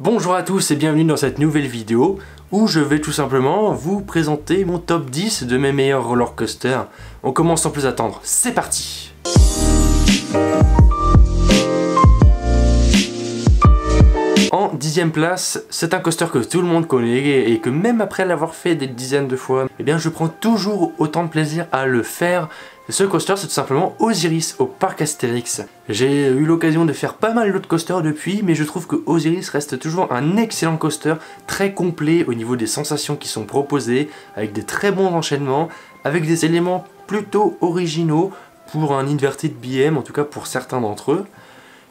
Bonjour à tous et bienvenue dans cette nouvelle vidéo où je vais tout simplement vous présenter mon top 10 de mes meilleurs roller coasters. On commence sans plus attendre, c'est parti! En 10e place, c'est un coaster que tout le monde connaît et que même après l'avoir fait des dizaines de fois, eh bien je prends toujours autant de plaisir à le faire. Ce coaster, c'est tout simplement Osiris au parc Astérix. J'ai eu l'occasion de faire pas mal d'autres coasters depuis, mais je trouve que Osiris reste toujours un excellent coaster, très complet au niveau des sensations qui sont proposées, avec des très bons enchaînements, avec des éléments plutôt originaux pour un inverted BM, en tout cas pour certains d'entre eux.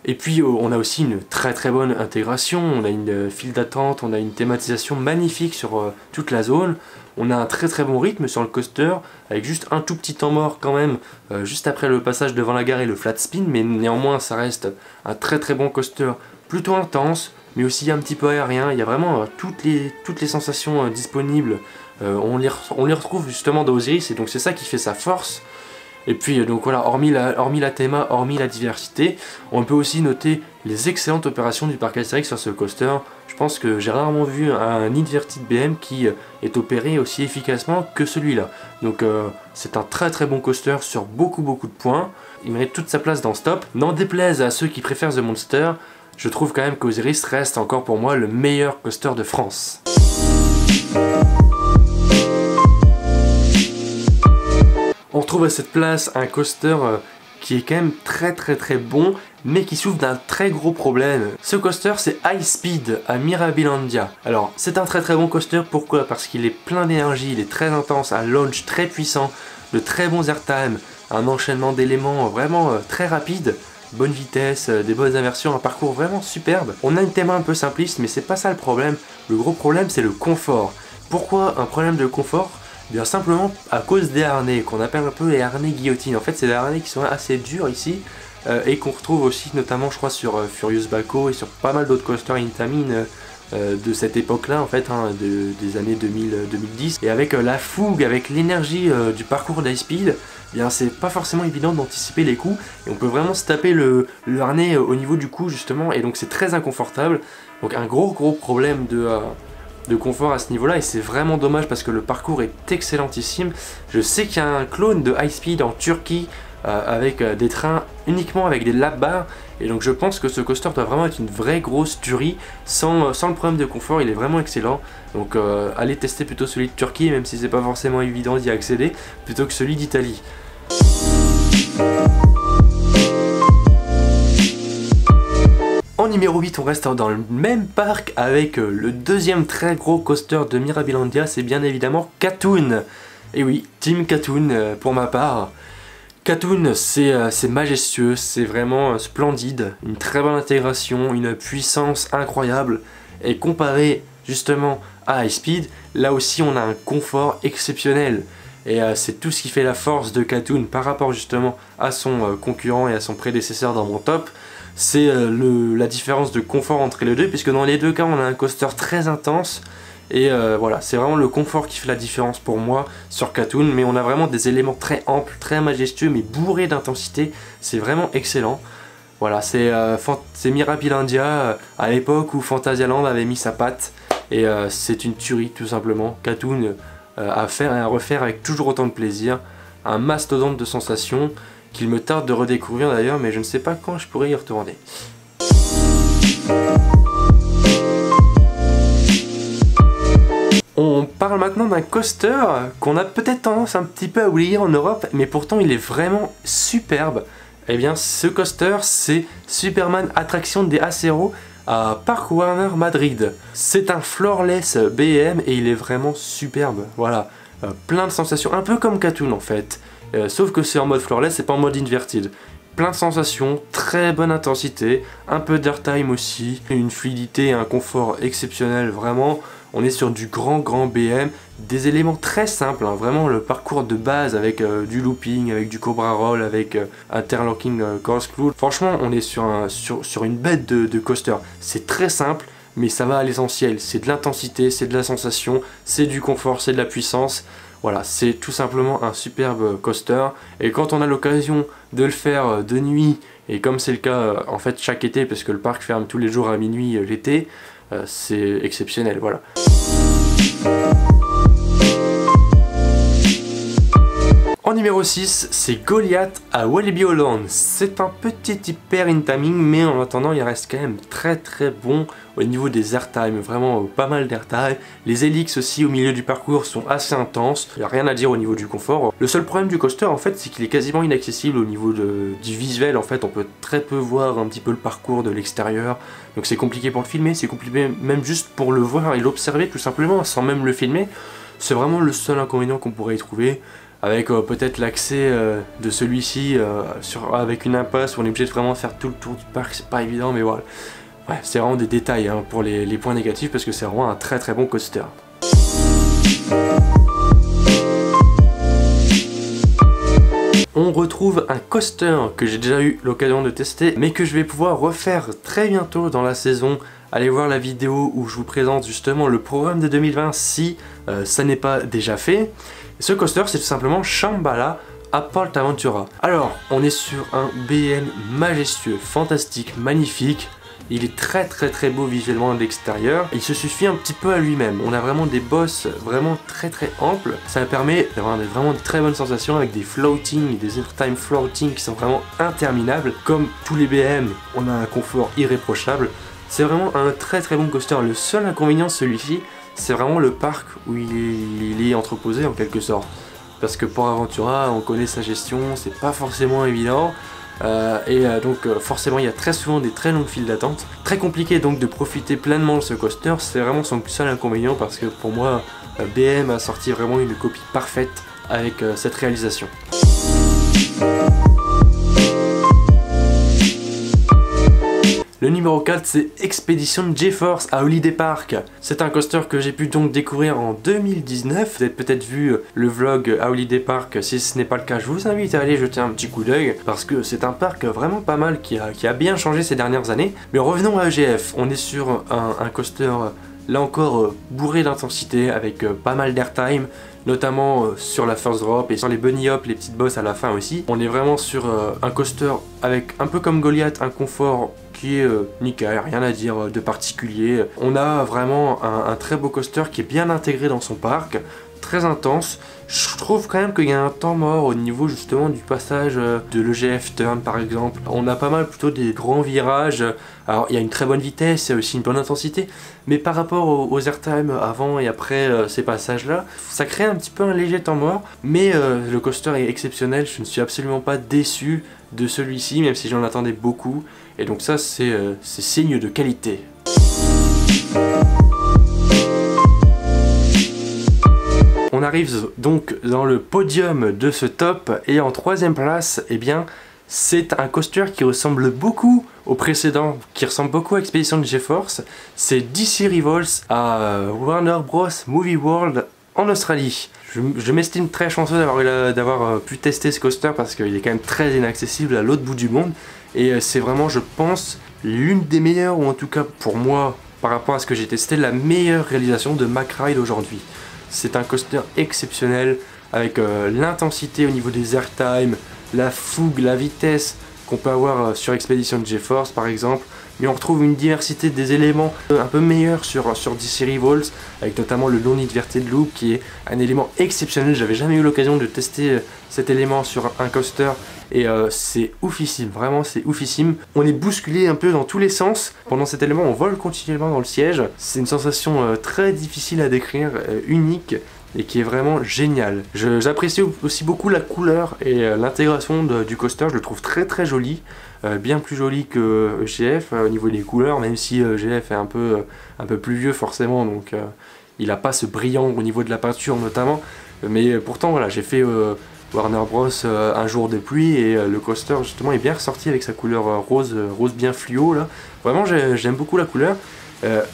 Et puis on a aussi une très bonne intégration, on a une file d'attente, on a une thématisation magnifique sur toute la zone, on a un très bon rythme sur le coaster, avec juste un tout petit temps mort quand même, juste après le passage devant la gare et le flat spin, mais néanmoins ça reste un très bon coaster, plutôt intense, mais aussi un petit peu aérien. Il y a vraiment toutes les sensations disponibles, on les retrouve justement dans Osiris, et donc c'est ça qui fait sa force. Et puis donc voilà, hormis la théma, hormis la diversité, on peut aussi noter les excellentes opérations du parc Astérix sur ce coaster. Je pense que j'ai rarement vu un inverted BM qui est opéré aussi efficacement que celui-là. Donc c'est un très bon coaster sur beaucoup de points. Il mérite toute sa place dans ce top. N'en déplaise à ceux qui préfèrent The Monster, je trouve quand même qu'Osiris reste encore pour moi le meilleur coaster de France. On retrouve à cette place un coaster qui est quand même très bon, mais qui souffre d'un très gros problème. Ce coaster, c'est High Speed à Mirabilandia. Alors, c'est un très bon coaster, pourquoi? Parce qu'il est plein d'énergie, il est très intense, un launch très puissant, de très bons airtime, un enchaînement d'éléments vraiment très rapide, bonne vitesse, des bonnes inversions, un parcours vraiment superbe. On a une théma un peu simpliste, mais c'est pas ça le problème. Le gros problème, c'est le confort. Pourquoi un problème de confort? Bien simplement à cause des harnais, qu'on appelle un peu les harnais guillotine. En fait, c'est des harnais qui sont assez durs ici, et qu'on retrouve aussi notamment, je crois, sur Furious Baco et sur pas mal d'autres coasters Intamin de cette époque-là, en fait, des années 2010. Et avec la fougue, avec l'énergie du parcours d'High Speed, eh bien c'est pas forcément évident d'anticiper les coups, et on peut vraiment se taper le harnais au niveau du cou, justement, et donc c'est très inconfortable. Donc un gros problème de confort à ce niveau là, et c'est vraiment dommage parce que le parcours est excellentissime. Je sais qu'il y a un clone de High Speed en Turquie avec des trains uniquement avec des lap bars, et donc je pense que ce coaster doit vraiment être une vraie grosse tuerie sans le problème de confort. Il est vraiment excellent, donc allez tester plutôt celui de Turquie, même si c'est pas forcément évident d'y accéder, plutôt que celui d'Italie. En numéro 8, on reste dans le même parc avec le deuxième très gros coaster de Mirabilandia, c'est bien évidemment Katoon. Et oui, Team Katoon pour ma part. Katoon, c'est majestueux, c'est vraiment splendide, une très bonne intégration, une puissance incroyable. Et comparé justement à High Speed, là aussi on a un confort exceptionnel. Et c'est tout ce qui fait la force de Katoon par rapport justement à son concurrent et à son prédécesseur dans mon top. C'est la différence de confort entre les deux, puisque dans les deux cas on a un coaster très intense, et voilà, c'est vraiment le confort qui fait la différence pour moi sur Katoon, mais on a vraiment des éléments très amples, très majestueux, mais bourrés d'intensité, c'est vraiment excellent. Voilà, c'est Mirabilandia à l'époque où Phantasialand avait mis sa patte, et c'est une tuerie tout simplement. Katoon à faire et à refaire avec toujours autant de plaisir, un mastodonte de sensations qu'il me tarde de redécouvrir d'ailleurs, mais je ne sais pas quand je pourrais y retourner. On parle maintenant d'un coaster qu'on a peut-être tendance un petit peu à oublier en Europe, mais pourtant il est vraiment superbe. Eh bien ce coaster, c'est Superman Attraction des Acero à Park Warner Madrid. C'est un floorless BM et il est vraiment superbe. Voilà, plein de sensations, un peu comme Katoon en fait. Sauf que c'est en mode floorless, c'est pas en mode inverted. Plein de sensations, très bonne intensité, un peu d'airtime aussi, une fluidité et un confort exceptionnel, vraiment. On est sur du grand BM, des éléments très simples, hein, vraiment le parcours de base avec du looping, avec du cobra roll, avec interlocking corkscrew. Franchement, on est sur une bête de coaster. C'est très simple, mais ça va à l'essentiel. C'est de l'intensité, c'est de la sensation, c'est du confort, c'est de la puissance. Voilà, c'est tout simplement un superbe coaster, et quand on a l'occasion de le faire de nuit, et comme c'est le cas en fait chaque été, parce que le parc ferme tous les jours à minuit l'été, c'est exceptionnel, voilà. En numéro 6, c'est Goliath à Walibi Holland. C'est un petit hyper in timing, mais en attendant, il reste quand même très bon au niveau des airtime, vraiment pas mal d'airtime. Les helix aussi au milieu du parcours sont assez intenses, il n'y a rien à dire au niveau du confort. Le seul problème du coaster en fait, c'est qu'il est quasiment inaccessible au niveau du visuel. En fait, on peut très peu voir un petit peu le parcours de l'extérieur, donc c'est compliqué pour le filmer, c'est compliqué même juste pour le voir et l'observer tout simplement, sans même le filmer. C'est vraiment le seul inconvénient qu'on pourrait y trouver. Avec peut-être l'accès de celui-ci avec une impasse où on est obligé de vraiment faire tout le tour du parc, c'est pas évident, mais voilà. Ouais, c'est vraiment des détails hein, pour les points négatifs parce que c'est vraiment un très bon coaster. On retrouve un coaster que j'ai déjà eu l'occasion de tester mais que je vais pouvoir refaire très bientôt dans la saison. Allez voir la vidéo où je vous présente justement le programme de 2020 si ça n'est pas déjà fait. Ce coaster c'est tout simplement Shambhala à PortAventura. Alors on est sur un BM majestueux, fantastique, magnifique. Il est très beau visuellement de l'extérieur. Il se suffit un petit peu à lui-même. On a vraiment des bosses vraiment très amples. Ça permet d'avoir vraiment de très bonnes sensations avec des floating, des airtime floating qui sont vraiment interminables. Comme tous les BM, on a un confort irréprochable. C'est vraiment un très bon coaster. Le seul inconvénient de celui-ci, c'est vraiment le parc où il est entreposé en quelque sorte. Parce que PortAventura, on connaît sa gestion, c'est pas forcément évident. Donc forcément il y a très souvent des très longues files d'attente. Très compliqué donc de profiter pleinement de ce coaster, c'est vraiment son seul inconvénient parce que pour moi BM a sorti vraiment une copie parfaite avec cette réalisation. Le numéro 4 c'est Expedition GeForce à Holiday Park. C'est un coaster que j'ai pu donc découvrir en 2019. Vous avez peut-être vu le vlog à Holiday Park. Si ce n'est pas le cas, je vous invite à aller jeter un petit coup d'œil parce que c'est un parc vraiment pas mal qui a bien changé ces dernières années. Mais revenons à EGF. On est sur un coaster là encore bourré d'intensité avec pas mal d'airtime, notamment sur la first drop et sur les bunny hop, les petites bosses à la fin aussi. On est vraiment sur un coaster avec un peu comme Goliath, un confort qui est nickel, rien à dire de particulier. On a vraiment un très beau coaster qui est bien intégré dans son parc, très intense. Je trouve quand même qu'il y a un temps mort au niveau justement du passage de l'EGF Turn par exemple. On a pas mal plutôt des grands virages. Alors il y a une très bonne vitesse, il y a aussi une bonne intensité, mais par rapport aux airtime avant et après ces passages là, ça crée un petit peu un léger temps mort, mais le coaster est exceptionnel, je ne suis absolument pas déçu de celui-ci, même si j'en attendais beaucoup, et donc ça c'est signe de qualité. On arrive donc dans le podium de ce top, et en troisième place, eh bien, c'est un coaster qui ressemble beaucoup au précédent, qui ressemble beaucoup à Expedition GeForce. C'est DC Rivals à Warner Bros Movie World en Australie. Je m'estime très chanceux d'avoir pu tester ce coaster parce qu'il est quand même très inaccessible à l'autre bout du monde. Et c'est vraiment, je pense, l'une des meilleures, ou en tout cas pour moi, par rapport à ce que j'ai testé, la meilleure réalisation de Mack Ride aujourd'hui. C'est un coaster exceptionnel avec l'intensité au niveau des airtime, la fougue, la vitesse qu'on peut avoir sur Expedition GeForce par exemple, mais on retrouve une diversité des éléments un peu meilleurs sur DC Rivals, avec notamment le non inverted loop qui est un élément exceptionnel. J'avais jamais eu l'occasion de tester cet élément sur un coaster et c'est oufissime, vraiment c'est oufissime. On est bousculé un peu dans tous les sens pendant cet élément, on vole continuellement dans le siège. C'est une sensation très difficile à décrire, unique, et qui est vraiment génial. J'apprécie aussi beaucoup la couleur et l'intégration du coaster, je le trouve très joli, bien plus joli que EGF au niveau des couleurs, même si EGF est un peu plus vieux forcément, donc il n'a pas ce brillant au niveau de la peinture notamment, mais pourtant voilà, j'ai fait Warner Bros un jour de pluie et le coaster justement est bien ressorti avec sa couleur rose bien fluo là. Vraiment j'aime beaucoup la couleur.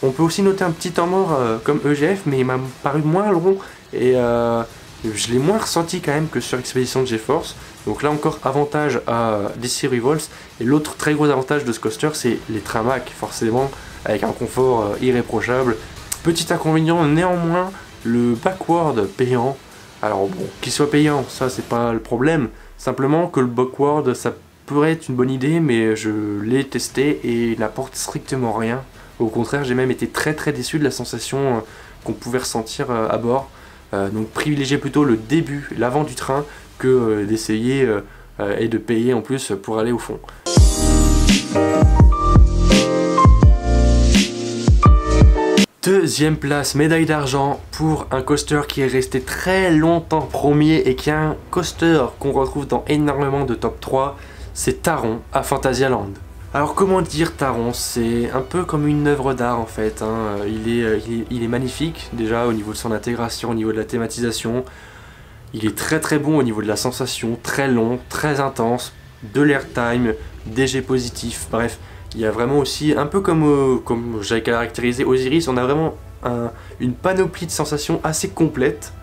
On peut aussi noter un petit temps mort comme EGF, mais il m'a paru moins long et je l'ai moins ressenti quand même que sur Expedition GeForce. Donc là encore avantage à DC Rivals, et l'autre très gros avantage de ce coaster c'est les tramacs forcément, avec un confort irréprochable. Petit inconvénient néanmoins, le backward payant. Alors bon, qu'il soit payant, ça c'est pas le problème, simplement que le backward ça pourrait être une bonne idée, mais je l'ai testé et il n'apporte strictement rien Au contraire, j'ai même été très déçu de la sensation qu'on pouvait ressentir à bord. Donc privilégiez plutôt le début, l'avant du train, que d'essayer et de payer en plus pour aller au fond. Deuxième place, médaille d'argent pour un coaster qui est resté très longtemps premier et qui est un coaster qu'on retrouve dans énormément de top 3, c'est Taron à Phantasialand. Alors comment dire Taron? C'est un peu comme une œuvre d'art en fait, hein. Il est magnifique déjà au niveau de son intégration, au niveau de la thématisation. Il est très bon au niveau de la sensation, très long, très intense, de l'airtime, des jets positifs, bref. Il y a vraiment aussi, un peu comme j'avais caractérisé Osiris, on a vraiment une panoplie de sensations assez complète,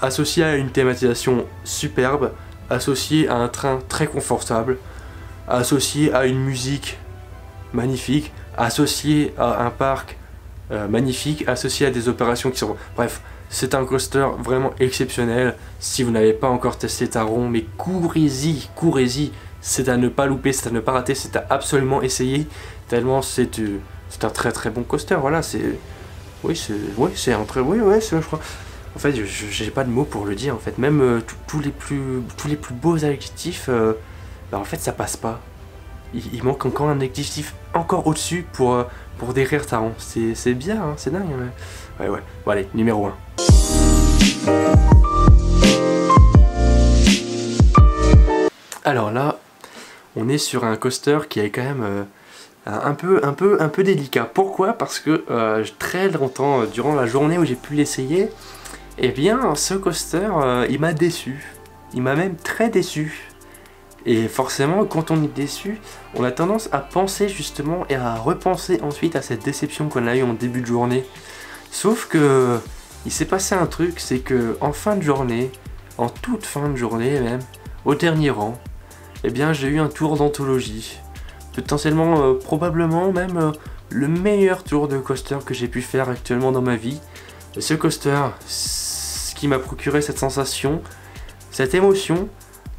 associée à une thématisation superbe, associée à un train très confortable, associée à une musique magnifique, associée à un parc magnifique, associée à des opérations qui sont... Bref, c'est un coaster vraiment exceptionnel. Si vous n'avez pas encore testé Taron, mais courez-y, c'est à ne pas louper, c'est à ne pas rater, c'est à absolument essayer, tellement c'est un très bon coaster, voilà, c'est... Oui, c'est un très... Oui, ouais, je crois... En fait, j'ai pas de mots pour le dire, en fait, même tous les plus beaux adjectifs, bah en fait, ça passe pas. Il manque encore un adjectif encore au-dessus pour décrire Taron, c'est bien, hein, c'est dingue, ouais. Ouais, bon allez, numéro 1. Alors là, on est sur un coaster qui est quand même un peu délicat. Pourquoi? Parce que très longtemps, durant la journée où j'ai pu l'essayer, eh bien ce coaster, il m'a déçu. Il m'a même très déçu. Et forcément, quand on est déçu, on a tendance à penser justement et à repenser ensuite à cette déception qu'on a eue en début de journée. Sauf que il s'est passé un truc, c'est que en fin de journée, en toute fin de journée même, au dernier rang, eh bien j'ai eu un tour d'anthologie. Potentiellement, probablement même le meilleur tour de coaster que j'ai pu faire actuellement dans ma vie. Et ce coaster, ce qui m'a procuré cette sensation, cette émotion,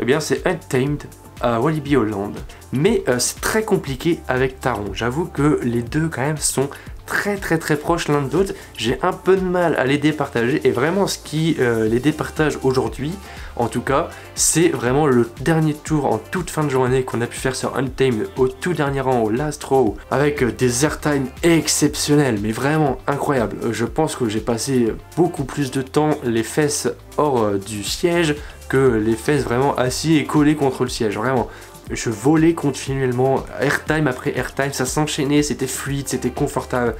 eh bien c'est Untamed à Walibi Holland. Mais c'est très compliqué avec Taron. J'avoue que les deux quand même sont très proches l'un de l'autre. J'ai un peu de mal à les départager et vraiment ce qui les départage aujourd'hui, en tout cas, c'est vraiment le dernier tour en toute fin de journée qu'on a pu faire sur Untamed au tout dernier rang, au last row, avec des airtime exceptionnels, mais vraiment incroyables. Je pense que j'ai passé beaucoup plus de temps les fesses hors du siège que les fesses vraiment assis et collés contre le siège, vraiment. Je volais continuellement, airtime après airtime, ça s'enchaînait, c'était fluide, c'était confortable.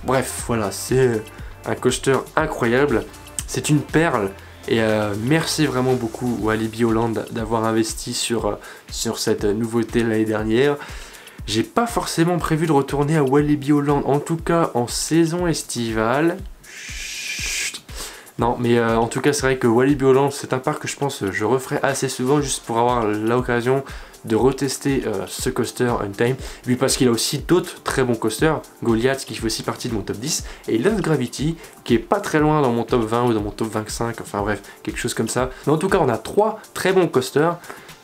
Bref, voilà, c'est un coaster incroyable, c'est une perle. Et merci vraiment beaucoup Walibi Holland d'avoir investi sur cette nouveauté l'année dernière. J'ai pas forcément prévu de retourner à Walibi Holland, en tout cas en saison estivale. Non, mais en tout cas c'est vrai que Walibi Holland c'est un parc que je pense je referai assez souvent juste pour avoir l'occasion de retester ce coaster Untamed. Et puis parce qu'il a aussi d'autres très bons coasters, Goliath qui fait aussi partie de mon top 10, et Lost Gravity qui est pas très loin dans mon top 20 ou dans mon top 25, enfin bref, quelque chose comme ça. Mais en tout cas on a 3 très bons coasters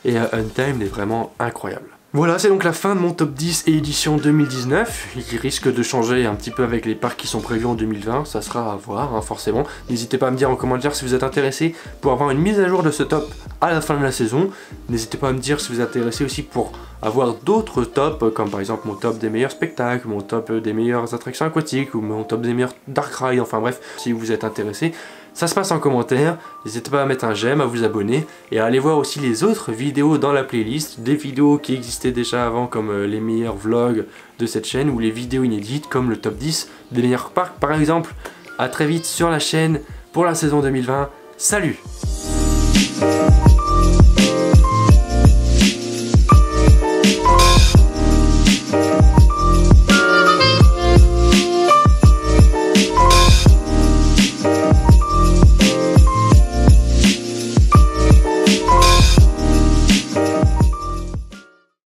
et Untamed est vraiment incroyable. Voilà, c'est donc la fin de mon top 10 et édition 2019. Il risque de changer un petit peu avec les parcs qui sont prévus en 2020, ça sera à voir, hein, forcément. N'hésitez pas à me dire en commentaire si vous êtes intéressé pour avoir une mise à jour de ce top à la fin de la saison. N'hésitez pas à me dire si vous êtes intéressé aussi pour avoir d'autres tops, comme par exemple mon top des meilleurs spectacles, mon top des meilleures attractions aquatiques, ou mon top des meilleurs dark rides, enfin bref, si vous êtes intéressé. Ça se passe en commentaire, n'hésitez pas à mettre un j'aime, à vous abonner et à aller voir aussi les autres vidéos dans la playlist, des vidéos qui existaient déjà avant comme les meilleurs vlogs de cette chaîne ou les vidéos inédites comme le top 10 des meilleurs parcs par exemple. A très vite sur la chaîne pour la saison 2020, salut!